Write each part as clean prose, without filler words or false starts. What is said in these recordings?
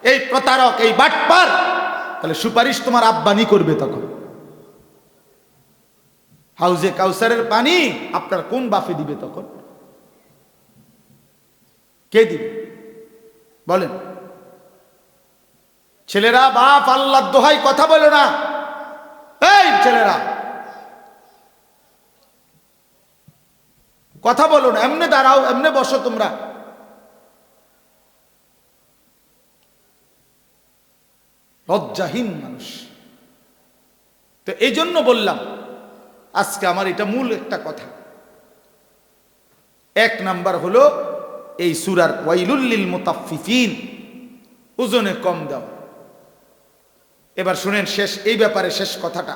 এই প্রতারক, এই বাটপার, তাহলে সুপারিশ তোমার আব্বানি করবে তখন। হাউজে কাউসারের পানি আপনার কোন বাপে দিবে তখন? কে দিবে বলেন? ছেলেরা, বাপ আল্লাহর দোহাই কথা বলো না। এই ছেলেরা, কথা বলো না, এমনে দাঁড়াও, এমনে বসো তোমরা। লজ্জাহীন মানুষ। তো এই জন্য বললাম আজকে আমার এটা মূল একটা কথা। এক নাম্বার হলো এই সূরার ওয়াইলুল লিল মুতাফফিফিন, ওজনে কম দাও। এবার শুনেন শেষ, এই ব্যাপারে শেষ কথাটা।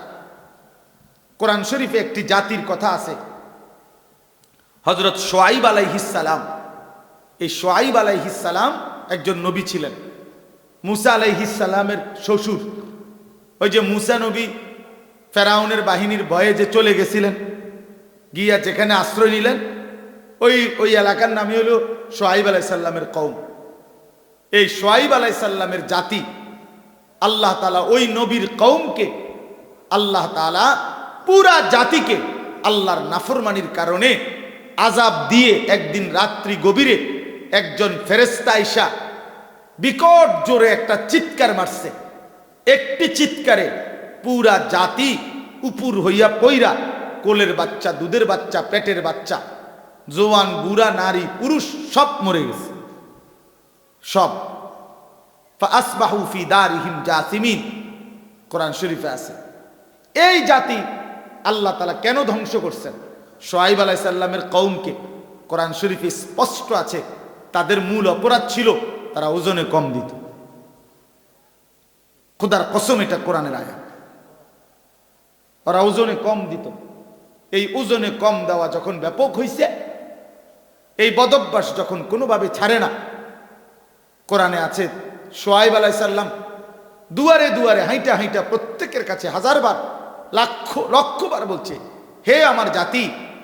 কোরআন শরীফে একটি জাতির কথা আছে, হযরত শুআয়ব আলাইহিস সালাম। এই শুআয়ব আলাইহিস সালাম একজন নবী ছিলেন, মুসা আলাইহিস সালামের শ্বশুর। ওই যে মুসা নবী ফেরাউনের বাহিনীর ভয়ে যে চলে গেছিলেন, গিয়া যেখানে আশ্রয় নিলেন, ওই এলাকার নামই হলো শুআয়ব আলাইহিস সালামের কওম। এই শুআয়ব আলাইহিস সালামের জাতি, আল্লাহ তাআলা ওই নবীর কওমকে, আল্লাহ তাআলা পুরা জাতিকে আল্লাহর নাফরমানির কারণে আযাব দিয়ে একদিন রাত্রি গভীরে একজন ফেরেশতা আইসা বিকট জোরে একটা চিৎকার মারছে। একটি চিৎকারে পুরা জাতি উপুর হইয়া পইরা, কোলের বাচ্চা, দুধের বাচ্চা, পেটের বাচ্চা, জওয়ান, বুড়া, নারী, পুরুষ সব মরে গেছে, সব। ফাসবাহু ফি দারিহিম জাসিমিন, কোরআন শরীফে আছে। এই জাতি আল্লাহ তাআলা কেন ধ্বংস করছেন? শুআয়ব আলাইহিস সালামের কওমকে কোরআন শরীফে স্পষ্ট আছে, তাদের মূল অপরাধ ছিল তারা ওজনে কম দিত। খোদার কসম, এটা কোরআনের আয়াত। ওরা ওজনে কম দিত। এই ওজনে কম দেওয়া যখন ব্যাপক হইছে, এই বদভ্যাস যখন কোনোভাবে ছাড়ে না, কোরআনে আছে শুআয়ব আলাইহিস সালাম দুয়ারে দুয়ারে হাইটা হাইটা প্রত্যেকের কাছে হাজারবার, লক্ষবার বলছে, হে আমার জাতি,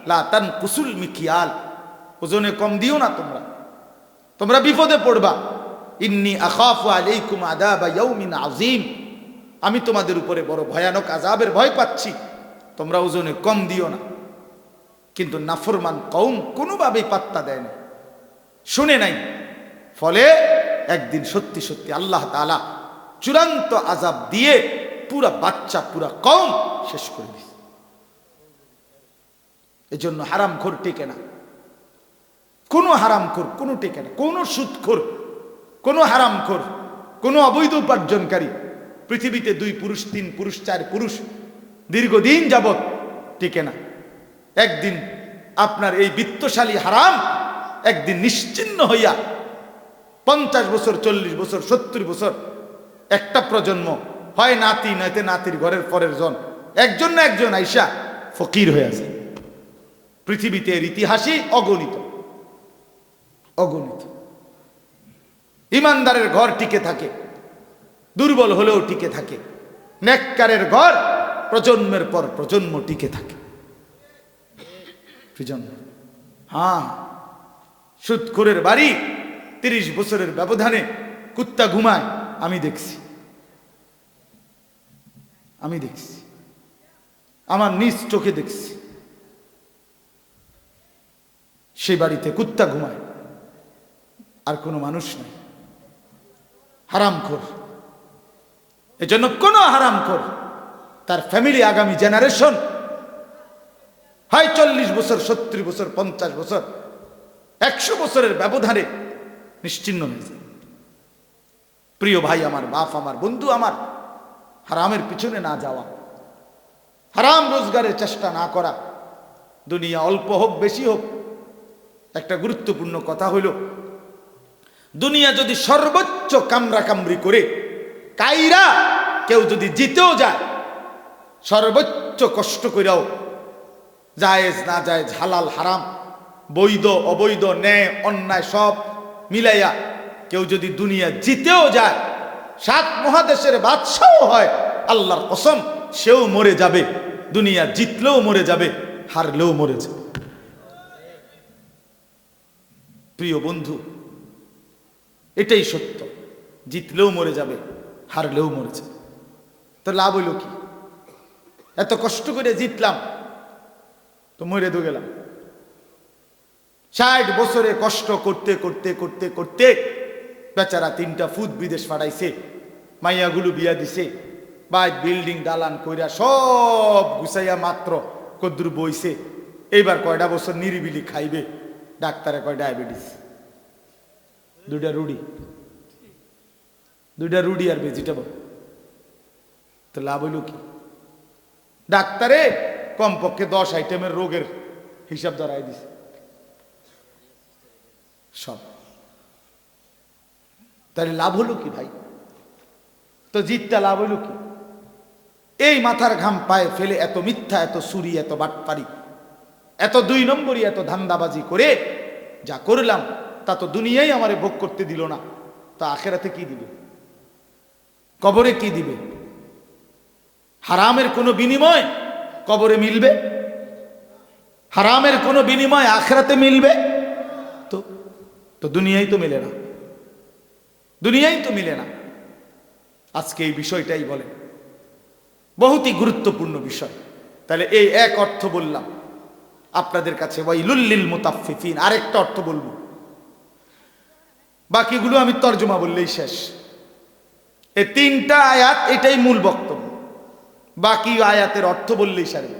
লা তানকুসুল মিকিয়াল, ওজনে কম দিও না, তোমরা বিপদে পড়বা। ইন্নী আখাফু আলাইকুম আযাবা ইয়াউমিন আযীম, আমি তোমাদের উপরে বড় ভয়ানক আযাবের ভয় পাচ্ছি, তোমরা ওজনে কম দিও না। কিন্তু নাফরমান কওম কোনোভাবেই পাত্তা দেয় না, শুনে নাই। ফলে একদিন সত্যি সত্যি আল্লাহ তাআলা চূড়ান্ত আযাব দিয়ে পুরা বাচ্চা, পুরা কওম শেষ করে দিয়েছে। এজন্য হারামখোর টিকে না, কোনো হারামখোর কোনো টিকে না, কোনো সুদখোর, কোনো হারামখোর, কোনো অবৈধ উপার্জনকারী পৃথিবীতে 2 পুরুষ, 3 পুরুষ, 4 পুরুষ দীর্ঘদিন যাবৎ টিকে না। একদিন আপনার এই বিত্তশালী হারাম একদিন নিশ্চিহ্ন হইয়া 50 বছর, 40 বছর, 70 বছর, একটা প্রজন্ম, হয় নাতি নয়তো নাতির ঘরের পরের জন, একজন না একজন আইসা ফকির হয়ে আছে। পৃথিবীতে এর ইতিহাসই অগণিত, অগণিত। ইমানদারের ঘর টিকে থাকে, দুর্বল হলেও টিকে থাকে। নেককারের ঘর প্রজন্মের পর প্রজন্ম টিকে থাকে। হ্যাঁ, সুদখোরের বাড়ি 30 বছরের ব্যবধানে কুত্তা ঘুমায়, আমি দেখছি, আমার নিজ চোখে দেখছি। সেই বাড়িতে কুত্তা ঘুমায়, আর কোনো মানুষ নাই। হারামখোর। এজন্য কোন হারামখোর তার ফ্যামিলি, আগামী জেনারেশন হয় 40 বছর, 70 বছর, 50 বছর, 100 বছরের ব্যবধানে নিশ্চিহ্ন হয়ে যায়। প্রিয় ভাই আমার, বাপ আমার, বন্ধু আমার, হারামের পিছনে না যাওয়া, হারাম রোজগারের চেষ্টা না করা। দুনিয়া অল্প হোক বেশি হোক, একটা গুরুত্বপূর্ণ কথা হইল, দুনিয়া যদি সর্বোচ্চ কামরা কামড়ি করে কাইরা কেউ যদি জিতেও যায়, সর্বোচ্চ কষ্ট কইরাও, জায়েজ না জায়েজ, হালাল হারাম, বৈধ অবৈধ, ন্যায় অন্যায় সব মিলাইয়া কেউ যদি দুনিয়া জিতেও যায়, 7 মহাদেশের বাদশাহ হয়, আল্লাহর কসম সেও মরে যাবে। দুনিয়া জিতলেও মরে যাবে, হারলেও মরে যাবে। প্রিয় বন্ধু, এটাই সত্য। জিতলেও মরে যাবে, হারলেও মরে যাবে। তো লাভ হইল কি? এত কষ্ট করে জিতলাম, তো মরে তো গেলাম। 60 বছরে কষ্ট করতে করতে করতে করতে বেচারা 3টা ফুট বিদেশ পাঠাইছে, মাইয়াগুলো বিয়া দিছে, বাইক বিল্ডিং দালান কইরা সব গুছাইয়া মাত্র কদ্দুর বইছে। এইবার কয়টা বছর নিরিবিলি খাইবে, ডাক্তারে কয় ডায়াবেটিস, 2টা রুডি আর ভেজিটেবল। তো লাভ হইল কি? ডাক্তারে কমপক্ষে 10 আইটেমের রোগের হিসাব ধরাই দিছে সব। তাহলে লাভ হলো কি ভাই? তো জিতটা লাভ হইল কি? এই মাথার ঘাম পায়ে ফেলে এত মিথ্যা, এত চুরি, এত বাটপারি, এত 2 নম্বরই, এত ধান্দাবাজি করে যা করলাম, তা তো দুনিয়ায় আমারে ভোগ করতে দিল না, তা আখেরাতে কি দিবে? কবরে কি দিবে? হারামের কোনো বিনিময় কবরে মিলবে? হারামের কোনো বিনিময় আখেরাতে মিলবে? তো দুনিয়ায় তো মিলে না, দুনিয়ায় তো মিলে না। আজকে এই বিষয়টাই বলে, বহুতই গুরুত্বপূর্ণ বিষয়। তাহলে এই এক অর্থ বললাম আপনাদের কাছে, ওয়াইলুল লিল মুতাফফিফিন। আরেকটা অর্থ বলবো, বাকিগুলো আমি তর্জমা বললেই শেষ। এই 3টা আয়াত, এটাই মূল বক্তব্য, বাকি আয়াতের অর্থ বললেই সারে।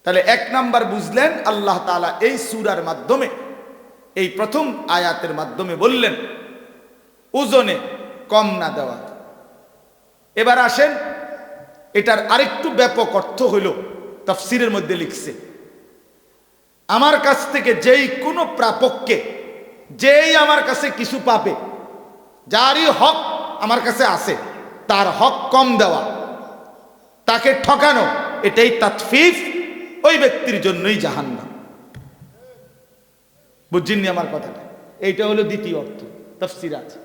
তাহলে 1 নাম্বার বুঝলেন, আল্লাহ তাআলা এই সূরার মাধ্যমে, এই প্রথম আয়াতের মাধ্যমে বললেন ওজনে কম না দেওয়া। এবার আসেন, এটার আরেকটু ব্যাপক অর্থ হইল, তাফসীরের মধ্যে লিখছে, আমার কাছ থেকে যেই কোনো প্রাপককে, যেই আমার কাছে কিছু পাবে, যারই হক আমার কাছে আছে, তার হক কম দেওয়া, তাকে ঠকানো, এটাই তাতফিফ, ওই ব্যক্তির জন্যই জাহান্নাম। বুঝছেননি আমার কথাটা? এইটা হলো দ্বিতীয় অর্থ, তাফসীর আছে।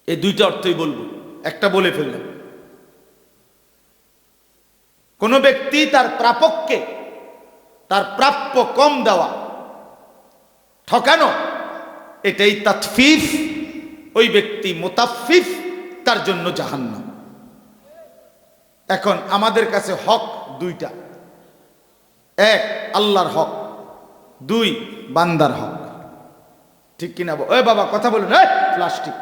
এই 2টা অর্থই বলবো, একটা বলে ফেললাম। কোন ব্যক্তি তার প্রাপককে তার প্রাপ্য কম দেওয়া, ঠকানো, এটাই তাতফিফ, ওই ব্যক্তি মুতাফফিফ, তার জন্য জাহান্নাম। এখন আমাদের কাছে হক 2টা, 1 আল্লাহর হক, 2 বান্দার হক। ঠিক কিনা? ওই বাবা কথা বলুন, প্লাস্টিক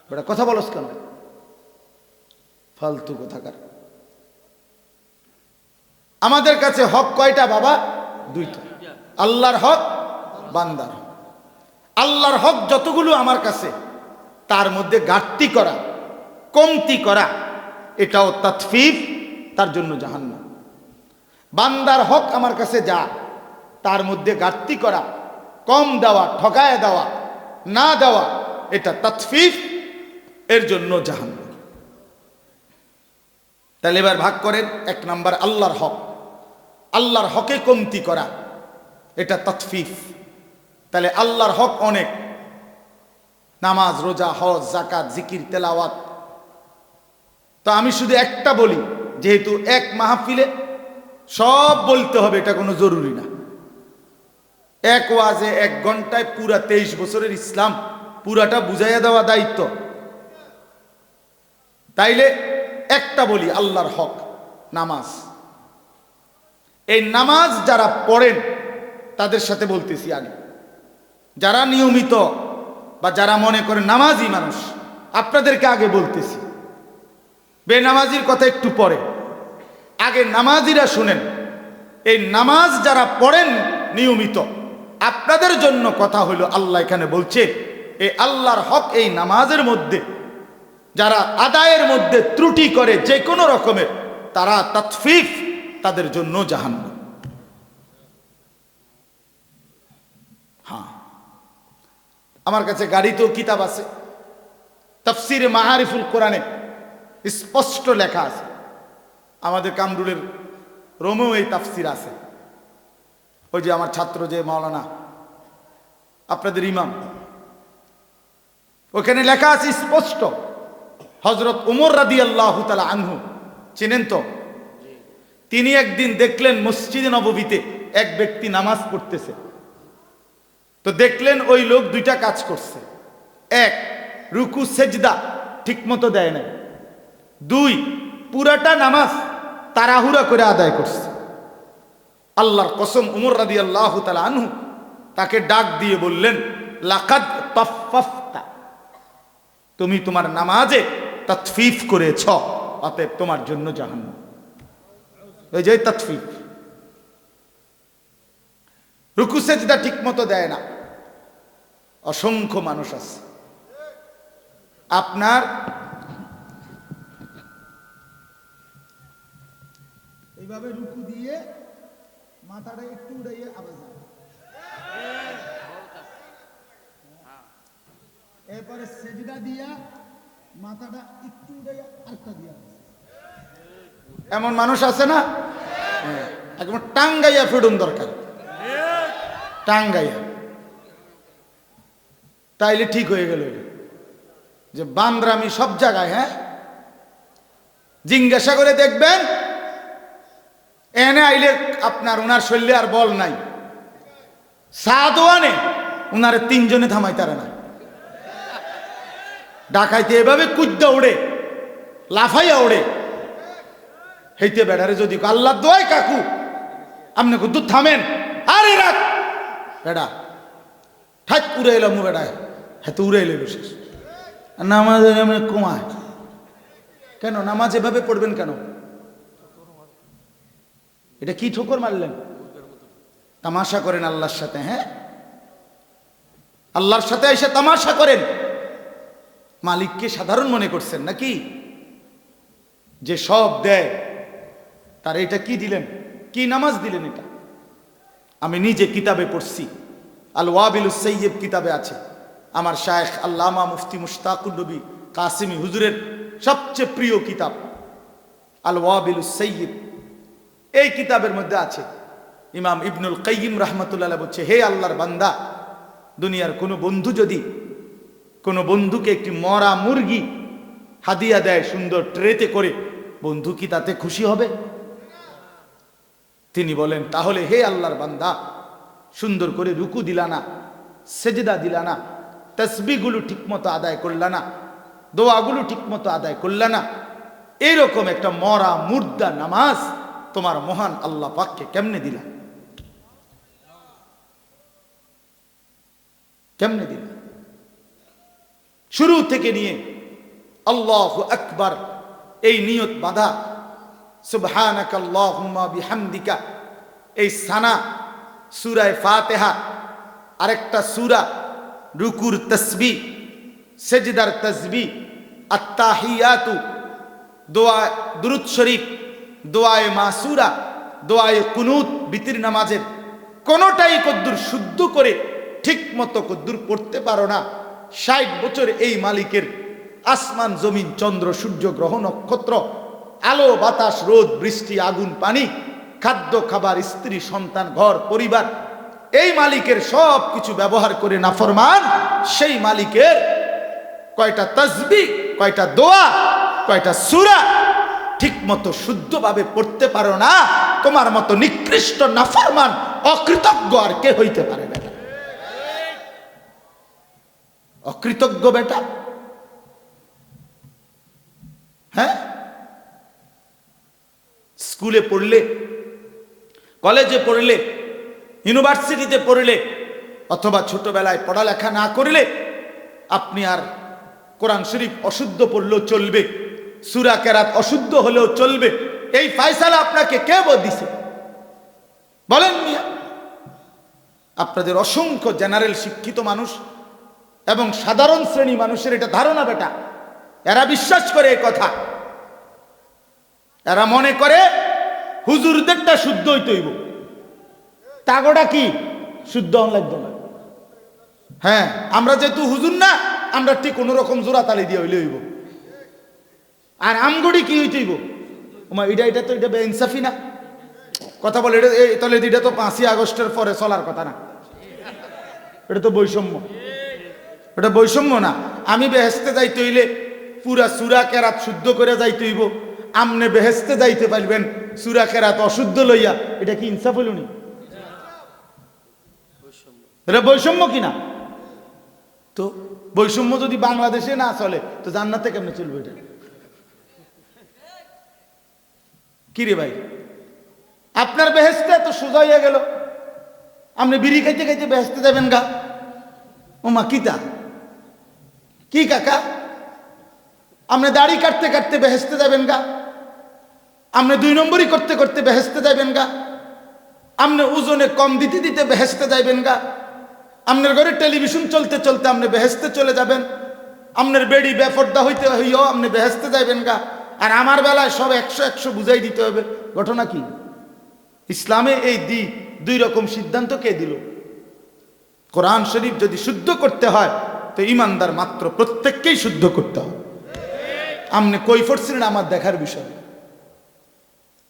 বেটা কথা বলস কেন? ফালতু কথাকার। আমাদের কাছে হক কয়টা বাবা? 2টা, আল্লাহর হক, বান্দার হক। আল্লাহর হক যতগুলো আমার কাছে, তার মধ্যে ঘাটতি করা, কমতি করা, এটাও তাতফিফ, তার জন্য জাহান্নাম। বান্দার হক আমার কাছে যা, তার মধ্যে ঘাটতি করা, কম দেওয়া, ঠকায় দেওয়া, না দেওয়া, এটা তাতফিফ, এর জন্য জাহান্নাম। তাহলে এবার ভাগ করেন, 1 নাম্বার আল্লাহর হক, আল্লাহর হকে কমতি করা, এটা তাতফিফ। তাহলে আল্লাহর হক অনেক, নামাজ, রোজা, হজ, যাকাত, জিকির, তেলাওয়াত। তো আমি শুধু একটা বলি, যেহেতু এক মাহফিলে সব বলতে হবে, এটা কোনো জরুরি না। এক ওয়াজে 1 ঘন্টায় পুরা 23 বছরের ইসলাম পুরাটা বুঝাইয়া দেওয়া দায়িত্ব। তাইলে একটা বলি, আল্লাহর হক নামাজ। এই নামাজ যারা পড়েন তাদের সাথে বলতেছি আগে, যারা নিয়মিত বা যারা মনে করে নামাজি মানুষ, আপনাদেরকে আগে বলতেছি। বেনামাজির কথা একটু পরে, আগে নামাজিরা শুনেন। এই নামাজ যারা পড়েন নিয়মিত, আপনাদের জন্য কথা হলো, আল্লাহ এখানে বলছে এই আল্লাহর হক, এই নামাজের মধ্যে যারা আদায়ের মধ্যে ত্রুটি করে যে কোনো রকমের, তারা তাতফিফ, তাদের জন্য জাহান্নাম। হ্যাঁ, আমার কাছে গাড়িতেও কিতাব আছে, তাফসীরে মাআরিফুল কোরআনে স্পষ্ট লেখা আছে। আমাদের কামরুলের রোমেও এই তাফসীর আছে। ওই যে আমার ছাত্র যে মাওলানা, আপনাদের ইমাম, ওখানে লেখা আছে স্পষ্ট। হযরত উমর রাদিয়াল্লাহু তাআলা আনহু চেনেন তো? তিনি একদিন দেখলেন মসজিদে নববীতে এক ব্যক্তি নামাজ পড়তেছে। তো দেখলেন ওই লোক 2টা কাজ করছে। এক, রুকু সেজদা ঠিক মতো দেয় নাই। দুই, পুরাটা নামাজ তাড়াহুড়া করে আদায় করছে। আল্লাহর কসম, উমর রাদিয়াল্লাহু তাআলা আনহু তাকে ডাক দিয়ে বললেন, লাকাদ তাফফাফতা, তুমি তোমার নামাজে তাতফিফ করেছ, অতএব তোমার জন্য জাহান্নাম। ওই যে তাতফিফ, রুকু সেজদা ঠিক মতো দেয় না। অসংখ্য মানুষ আছে, আপনার এইভাবে রুকু দিয়ে মাথাটা একটু উড়াইয়ে আবার যায়, এরপরে সেজদা দিয়া মাথাটা একটু উড়াইয়া আরেকটা দিয়া। এমন মানুষ আছে না? একদম টাঙ্গাইয়া ফেডুন দরকার, টাঙ্গাইয়া, তাইলে ঠিক হয়ে গেল। যে বান্দরামি সব জায়গায়, হ্যাঁ, জিজ্ঞাসা করে দেখবেন, এনে আইলে আপনার ওনার শরীরে আর বল নাই, সাদওয়ানে ওনারে তিনজনে থামাইতারে না। ডাকাইতে এভাবে কুদ্দা উড়ে, লাফাইয়া উড়ে, হেইতে বেড়ারে যদি আল্লাহ দোয়াই কাকু আপনি কুদ্দু থামেন, আরে রাখ বেড়া ঠাক উড়ে এলাম বেড়ায়, হ্যাঁ তো উড়ে এলে বিশেষ। নামাজ কমায় কেন? নামাজ এভাবে পড়বেন কেন? এটা কি ঠোকর মারলেন? তামাশা করেন আল্লাহর সাথে, হ্যাঁ, আল্লাহর সাথে এসে তামাশা করেন। মালিককে সাধারণ মনে করছেন নাকি? যে সব দেয় তার এটা কি দিলেন? কি নামাজ দিলেন? এটা আমি নিজে কিতাবে পড়ছি, আল ওয়াবিলুস সাইয়্যিব কিতাবে আছে। আমার শায়েখ আল্লামা মুফতি মুশতাকুর নবী কাসিমি হুজুরের সবচেয়ে প্রিয় কিতাব আল ওয়াবিলুস সাইয়্যিব। এই কিতাবের মধ্যে আছে, ইমাম ইবনুল কাইয়িম রাহমাতুল্লাহ আলাইহি বলছে, হে আল্লাহর বান্দা, দুনিয়ার কোনো বন্ধু যদি কোনো বন্ধুকে একটি মরা মুরগি হাদিয়া দেয় সুন্দর ট্রেতে করে, বন্ধু কি তাতে খুশি হবে? তিনি বলেন, তাহলে হে আল্লাহর বান্দা, সুন্দর করে রুকু দিলা না, সেজদা দিলা না, তাসবিহগুলো ঠিকমতো আদায় করলা না, দোয়াগুলো ঠিকমতো আদায় করলা না, এরকম একটা মরা মুর্দা নামাজ তোমার মহান আল্লাহ পাককে কেমনে দিলা? কেমনে দিলা? শুরু থেকে নিয়ে আল্লাহু আকবার এই নিয়ত বাঁধা, সুবহানাকা আল্লাহুম্মা বিহামদিকা, এই সানা, সূরা ফাতিহা, আরেকটা সূরা, রুকুর তাসবিহ, সেজদার তাসবিহ, আত্তাহিয়াতু, দোয়া দুরূদ শরীফ, দোয়ায়ে মাসুরা, দোয়ায়ে কুনুত, বিতির নামাজের কোনোটাই কদ্দুর শুদ্ধ করে ঠিক মতো কদ্দুর পড়তে পারো না, 60 বছর এই মালিকের আসমান জমিন চন্দ্র সূর্য গ্রহ নক্ষত্র, আলো বাতাস রোদ বৃষ্টি আগুন পানি, খাদ্য খাবার স্ত্রী সন্তান ঘর পরিবার, এই মালিকের সব কিছু ব্যবহার করে নাফরমান সেই মালিকের কয়টা তাসবিহ, কয়টা দোয়া, কয়টা সূরা ঠিক মতো শুদ্ধভাবে পড়তে পারো না, তোমার মতো নিকৃষ্ট নাফরমান অকৃতজ্ঞ আর কে হইতে পারে বেটা? অকৃতজ্ঞ বেটা, হ্যাঁ। স্কুলে পড়লে, কলেজে পড়লে, ইউনিভার্সিটিতে পড়লে, অথবা ছোটবেলায় পড়ালেখা না করলে আপনি আর কোরআন শরীফ অশুদ্ধ পড়লেও চলবে, সূরা কেরাত অশুদ্ধ হলেও চলবে, এই ফয়সালা আপনাকে কে দিছে বলেন মিয়া? আপনাদের অসংখ্য জেনারেল শিক্ষিত মানুষ এবং সাধারণ শ্রেণী মানুষের এটা ধারণা বেটা, এরা বিশ্বাস করে এই কথা, এরা মনে করে হুজুরদেরটা শুদ্ধ হইতে হইব, তাগোটা কি শুদ্ধ লাগবে না। হ্যাঁ, আমরা যেহেতু হুজুর না, আমরা ঠিক কোনো রকম জোড়া তালি দিয়ে হইলে হইব, আর আমগুড়ি কি হইতে হইব? এটা তো এটা বেইনসাফি না কথা বলে, এটা তাহলে এটা তো 5ই আগস্টের পরে চলার কথা না, এটা তো বৈষম্য, এটা বৈষম্য না। আমি বেহেস্তে যাইতে হইলে পুরা সূরা কেরাত শুদ্ধ করে যাইতে হইব, আমনে বেহেস্তে যাইতে পারবেন সূরা কেরাত অশুদ্ধ লইয়া, এটা কি ইনসাফ হইল নি? এটা বৈষম্য কিনা? তো বৈষম্য যদি বাংলাদেশে না চলে তো জান্নাতে কেমনে চলবে এটা? কি রে ভাই, আপনার বেহেশতে তো সোজা হয়ে গেল, আপনি বিড়ি খাইতে খাইতে বেহেশতে যাবেন গা? ও মা কিতা কি কাকা, আপনি দাড়ি কাটতে কাটতে বেহেশতে যাবেন গা? আপনি 2 নম্বরই করতে করতে বেহেশতে যাবেন গা? আপনি ওজনে কম দিতে দিতে বেহেশতে যাইবেন গা? আপনার ঘরে টেলিভিশন চলতে চলতে আপনি বেহেশতে চলে যাবেন? আপনার বেড়ি বেপর্দা হইতে হইও আপনি বেহেশতে যাইবেন গা? আর আমার বেলায় সব 100 বুঝাই দিতে হবে। ঘটনা কি? ইসলামে এই 2 রকম সিদ্ধান্ত কে দিল? কোরআন শরীফ যদি শুদ্ধ করতে হয় তো ইমানদার মাত্র প্রত্যেককেই শুদ্ধ করতে হবে। আপনি কই পড়ছিলেন আমার দেখার বিষয়।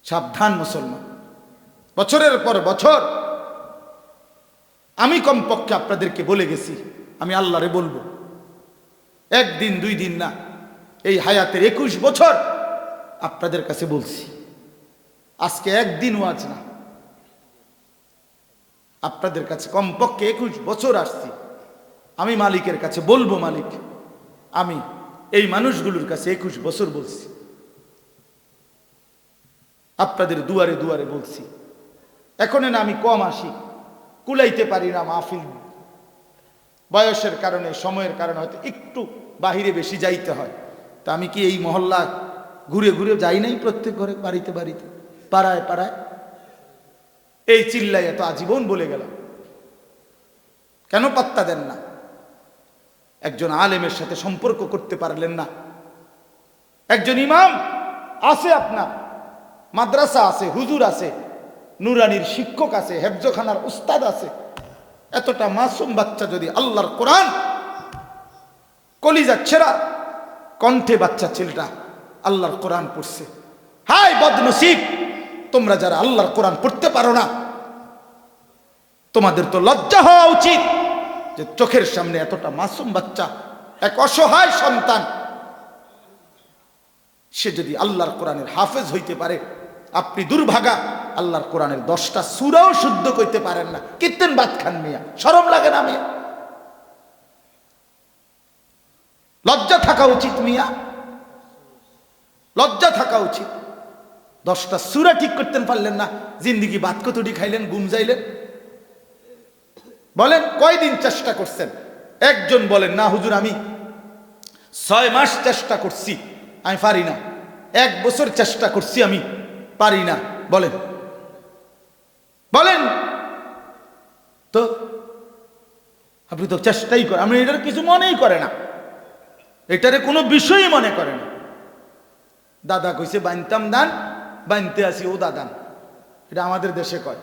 সাবধান মুসলমান, বছরের পর বছর আমি কমপক্ষে আপনাদেরকে বলে গেছি, আমি আল্লাহরে বলবো, 1 দিন 2 দিন না, এই হায়াতের 21 বছর আপনাদের কাছে বলছি। আজকে একদিন ওয়াজ না, আপনাদের কাছে কমপক্ষে 21 বছর আসছি। আমি মালিকের কাছে বলবো, মালিক আমি এই মানুষগুলোর কাছে 21 বছর বলছি, আপনাদের দুয়ারে দুয়ারে বলছি। এখন না আমি কম আসি, কুলাইতে পারি না মাহফিল, বয়সের কারণে সময়ের কারণে হয়তো একটু বাহিরে বেশি যাইতে হয়। তা আমি কি এই মহল্লা ঘুরে ঘুরে যাই নাই প্রত্যেক ঘরে, বাড়িতে বাড়িতে, পাড়ায় পাড়ায়? এই চিল্লাই এত আজীবন বলে গেলাম, কেন পাত্তা দেন না? একজন আলেমের সাথে সম্পর্ক করতে পারলেন না? একজন ইমাম আছে, আপনার মাদ্রাসা আছে, হুজুর আছে, নুরানির শিক্ষক আছে, হেফজখানার উস্তাদ আছে, এতটা মাসুম বাচ্চা যদি আল্লাহর কোরআন, কলিজা ছেঁড়া কণ্ঠে বাচ্চা ছেলেটা আল্লাহর কোরআন পড়ছে, হায় বদনসিব তোমরা যারা আল্লাহর কোরআন পড়তে পারো না, তোমাদের তো লজ্জা হওয়া উচিত যে চোখের সামনে এতটা মাসুম বাচ্চা, এক অসহায় সন্তান, সে যদি আল্লাহর কোরআনের হাফেজ হইতে পারে, আপনি দুর্ভাগা আল্লাহর কোরআনের 10টা সূরাও শুদ্ধ করতে পারেন না, কিত্তেন বাদ খান মিয়া, শরম লাগে না মিয়া? লজ্জা থাকা উচিত মিয়া, লজ্জা থাকা উচিত। 10টা সূরা ঠিক করতে পারলেন না, জিন্দিগি বাদ কতটি খাইলেন, ঘুম যাইলেন? বলেন কয়দিন চেষ্টা করছেন? একজন বলেন না হুজুর আমি 6 মাস চেষ্টা করছি, আমি পারি না। 1 বছর চেষ্টা করছি, আমি পারি না। বলেন বলেন তো, আপনি তো চেষ্টাই করেন, আমি এটার কিছু মনেই করে না, এটারে কোনো বিষয়ই মনে করে না। দাদা কইছে বানতাম দান, বানতে আসি ও দাদান, এটা আমাদের দেশে কয়।